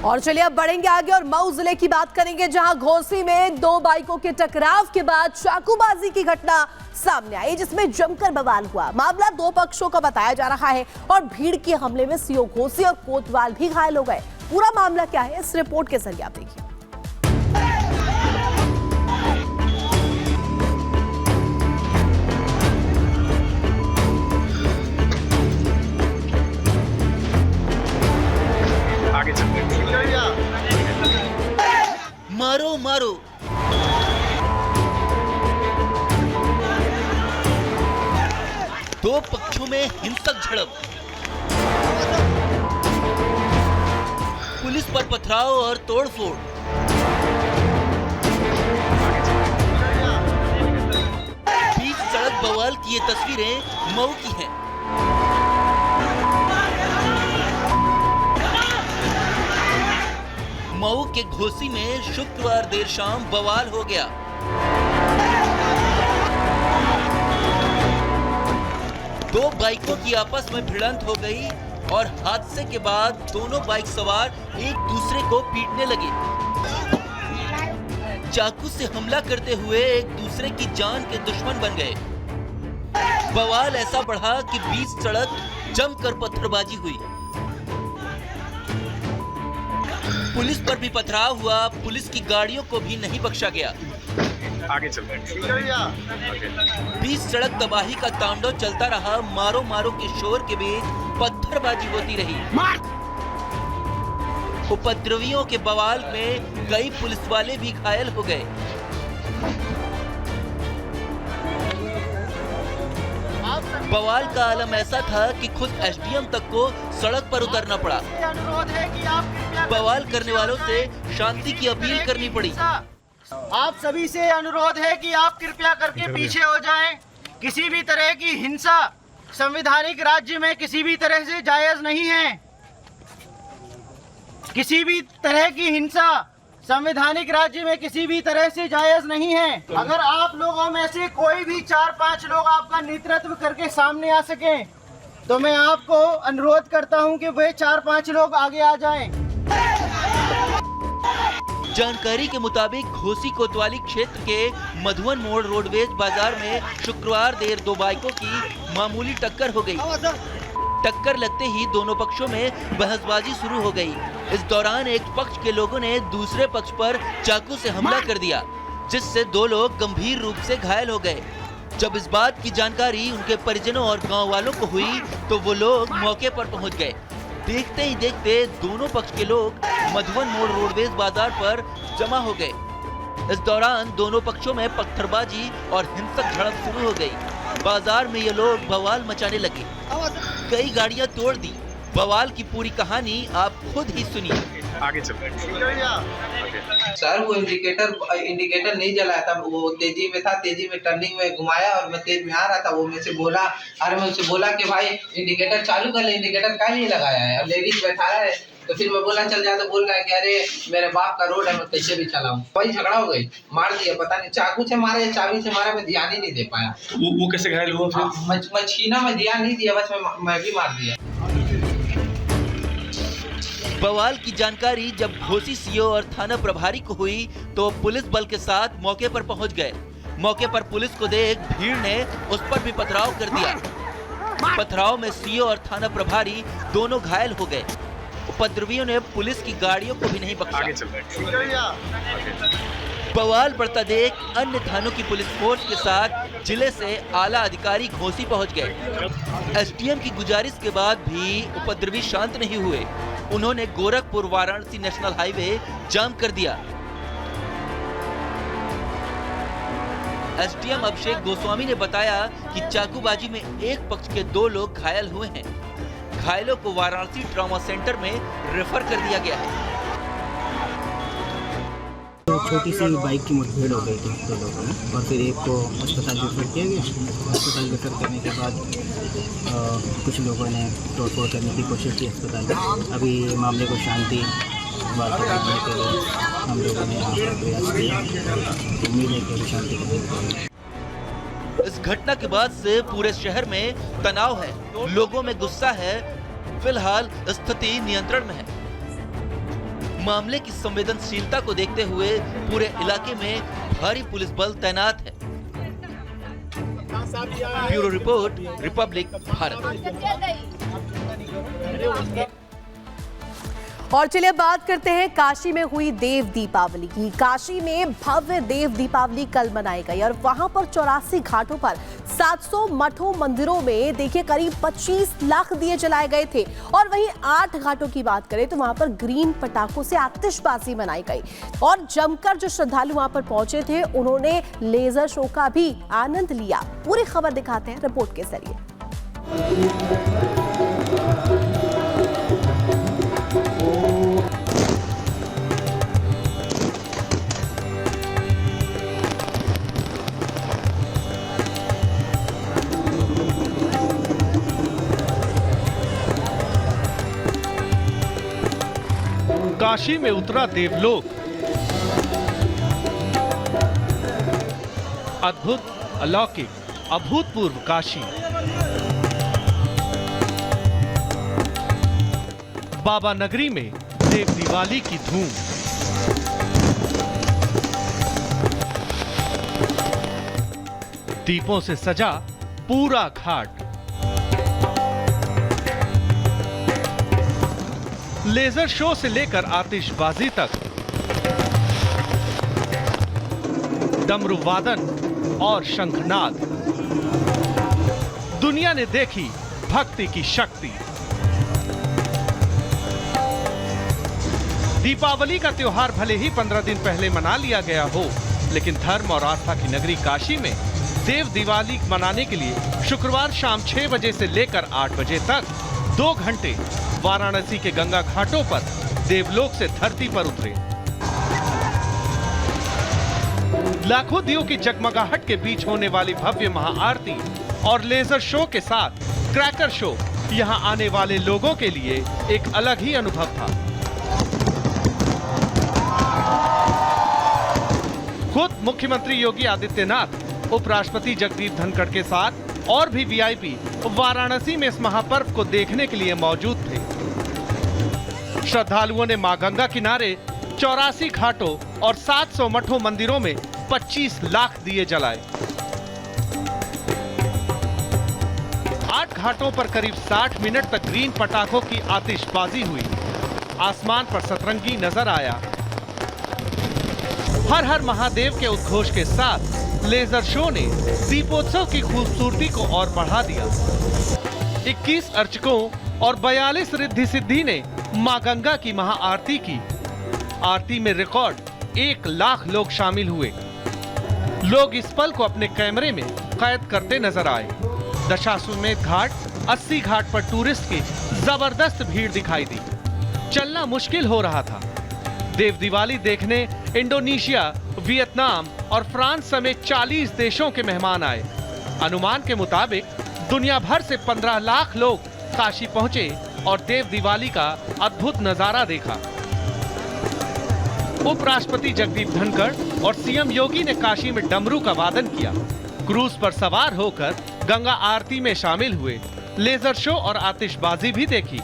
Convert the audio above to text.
और चलिए अब बढ़ेंगे आगे और मऊ जिले की बात करेंगे, जहां घोसी में दो बाइकों के टकराव के बाद चाकूबाजी की घटना सामने आई, जिसमें जमकर बवाल हुआ। मामला दो पक्षों का बताया जा रहा है और भीड़ के हमले में सीओ घोसी और कोतवाल भी घायल हो गए। पूरा मामला क्या है, इस रिपोर्ट के जरिए आप देखिए। मारो मारो, दो पक्षों में हिंसक झड़प, पुलिस पर पथराव और तोड़फोड़। बीच सड़क बवाल की ये तस्वीरें मऊ की हैं। मऊ के घोसी में शुक्रवार देर शाम बवाल हो गया। दो बाइकों की आपस में भिड़ंत हो गई और हादसे के बाद दोनों बाइक सवार एक दूसरे को पीटने लगे। चाकू से हमला करते हुए एक दूसरे की जान के दुश्मन बन गए। बवाल ऐसा बढ़ा कि बीच सड़क जमकर पत्थरबाजी हुई। पुलिस पर भी पथराव हुआ, पुलिस की गाड़ियों को भी नहीं बख्शा गया। आगे चलते हैं। बीच सड़क तबाही का तांडव चलता रहा। मारो मारो के शोर के बीच पत्थरबाजी होती रही। उपद्रवियों के बवाल में कई पुलिस वाले भी घायल हो गए। बवाल का आलम ऐसा था कि खुद एसडीएम तक को सड़क पर उतरना पड़ा। बवाल करने वालों से शांति की अपील करनी पड़ी। आप सभी से अनुरोध है कि आप कृपया करके पीछे हो जाएं। किसी भी तरह की हिंसा संवैधानिक राज्य में किसी भी तरह से जायज नहीं है। किसी भी तरह की हिंसा संवैधानिक राज्य में किसी भी तरह से जायज नहीं है। अगर आप लोगों में से कोई भी 4-5 लोग आपका नेतृत्व करके सामने आ सके तो मैं आपको अनुरोध करता हूं कि वे 4-5 लोग आगे आ जाएं। जानकारी के मुताबिक घोसी कोतवाली क्षेत्र के मधुवन मोड़ रोडवेज बाजार में शुक्रवार देर दो बाइकों की मामूली टक्कर हो गई। टक्कर लगते ही दोनों पक्षों में बहसबाजी शुरू हो गई। इस दौरान एक पक्ष के लोगों ने दूसरे पक्ष पर चाकू से हमला कर दिया, जिससे दो लोग गंभीर रूप से घायल हो गए। जब इस बात की जानकारी उनके परिजनों और गांव वालों को हुई तो वो लोग मौके पर पहुंच गए। देखते ही देखते दोनों पक्ष के लोग मधुवन मोड़ रोडवेज बाजार पर जमा हो गए। इस दौरान दोनों पक्षों में पत्थरबाजी और हिंसक झड़प शुरू हो गई। बाजार में ये लोग बवाल मचाने लगे, कई गाड़ियां तोड़ दी। बवाल की पूरी कहानी आप खुद ही सुनिए। आगे चलते हैं। सर वो इंडिकेटर नहीं जलाया था, वो तेजी में था, तेजी में टर्निंग में घुमाया और मैं तेज में आ रहा था। वो मुझसे बोला, अरे मैं उससे बोला कि भाई इंडिकेटर चालू कर ले, इंडिकेटर क्या नहीं लगाया है, और लेडीज बैठा है। तो फिर मैं बोला चल जा, तो बोल रहा है कि अरे मेरे बाप का रोड है, मैं कैसे भी चलाऊं। वही झगड़ा हो गई, मार दिया। पता नहीं चाकू से मारा या चाबी से मारा, मैं ध्यान ही नहीं दे पाया। वो कैसे घायल हुआ फिर? मैं छीना, मैं ध्यान नहीं दिया, बस मैं भी मार दिया। बवाल की जानकारी जब घोसी सीओ और थाना प्रभारी को हुई तो पुलिस बल के साथ मौके पर पहुंच गए। मौके पर पुलिस को देख भीड़ ने उस पर भी पथराव कर दिया। पथराव में सीओ और थाना प्रभारी दोनों घायल हो गए। उपद्रवियों ने पुलिस की गाड़ियों को भी नहीं बख्शा। बवाल बढ़ता देख अन्य थानों की पुलिस फोर्स के साथ जिले से आला अधिकारी घोसी पहुंच गए। एसडीएम की गुजारिश के बाद भी उपद्रवी शांत नहीं हुए। उन्होंने गोरखपुर वाराणसी नेशनल हाईवे जाम कर दिया। एसडीएम अभिषेक गोस्वामी ने बताया कि चाकूबाजी में एक पक्ष के दो लोग घायल हुए हैं। घायलों को वाराणसी ट्रॉमा सेंटर में रेफर कर दिया गया है। तो छोटी सी बाइक की मुठभेड़ हो गई थी दो लोगों में, और फिर एक को अस्पताल रेफर किया गया। अस्पताल रेफर करने के बाद कुछ लोगों ने तोड़फोड़ करने की कोशिश की अस्पताल में। अभी मामले को शांति बात करने के लिए हम लोगों ने यहाँ पर प्रयास किया। उम्मीद है कि शांति करेंगे। इस घटना के बाद से पूरे शहर में तनाव है, लोगों में गुस्सा है। फिलहाल स्थिति नियंत्रण में है। मामले की संवेदनशीलता को देखते हुए पूरे इलाके में भारी पुलिस बल तैनात है। Bureau report, Republic Bharat. और चलिए बात करते हैं काशी में हुई देव दीपावली की। काशी में भव्य देव दीपावली कल मनाई गई और वहां पर 84 घाटों पर 700 मठों मंदिरों में देखिए करीब 25 लाख दिए जलाए गए थे। और वहीं 8 घाटों की बात करें तो वहां पर ग्रीन पटाखों से आतिशबाजी मनाई गई और जमकर जो श्रद्धालु वहां पर पहुंचे थे उन्होंने लेजर शो का भी आनंद लिया। पूरी खबर दिखाते हैं रिपोर्ट के जरिए। काशी में उतरा देवलोक। अद्भुत, अलौकिक, अभूतपूर्व काशी। बाबा नगरी में देव दिवाली की धूम। दीपों से सजा पूरा घाट। लेजर शो से लेकर आतिशबाजी तक, डमरू वादन और शंखनाद। दुनिया ने देखी भक्ति की शक्ति। दीपावली का त्योहार भले ही 15 दिन पहले मना लिया गया हो, लेकिन धर्म और आस्था की नगरी काशी में देव दिवाली मनाने के लिए शुक्रवार शाम 6 बजे से लेकर 8 बजे तक 2 घंटे वाराणसी के गंगा घाटों पर देवलोक से धरती पर उतरे। लाखों दियों की जगमगाहट के बीच होने वाली भव्य महाआरती और लेजर शो के साथ क्रैकर शो यहां आने वाले लोगों के लिए एक अलग ही अनुभव था। खुद मुख्यमंत्री योगी आदित्यनाथ, उपराष्ट्रपति जगदीप धनखड़ के साथ और भी वीआईपी वाराणसी में इस महापर्व को देखने के लिए मौजूद थे। श्रद्धालुओं ने मां गंगा किनारे 84 घाटों और 700 मठों मंदिरों में 25 लाख दिए जलाए। 8 घाटों पर करीब 60 मिनट तक ग्रीन पटाखों की आतिशबाजी हुई। आसमान पर सतरंगी नजर आया। हर हर महादेव के उद्घोष के साथ लेजर शो ने दीपोत्सव की खूबसूरती को और बढ़ा दिया। 21 अर्चकों और 42 रिद्धि सिद्धि ने मां गंगा की महाआरती की। आरती में रिकॉर्ड 1 लाख लोग शामिल हुए। लोग इस पल को अपने कैमरे में कैद करते नजर आए। दशाश्वमेध घाट, 80 घाट पर टूरिस्ट की जबरदस्त भीड़ दिखाई दी। चलना मुश्किल हो रहा था। देव दिवाली देखने इंडोनेशिया, वियतनाम और फ्रांस समेत 40 देशों के मेहमान आए। अनुमान के मुताबिक दुनिया भर से 15 लाख लोग काशी पहुंचे और देव दिवाली का अद्भुत नजारा देखा। उपराष्ट्रपति जगदीप धनखड़ और सीएम योगी ने काशी में डमरू का वादन किया। क्रूज पर सवार होकर गंगा आरती में शामिल हुए। लेजर शो और आतिशबाजी भी देखी।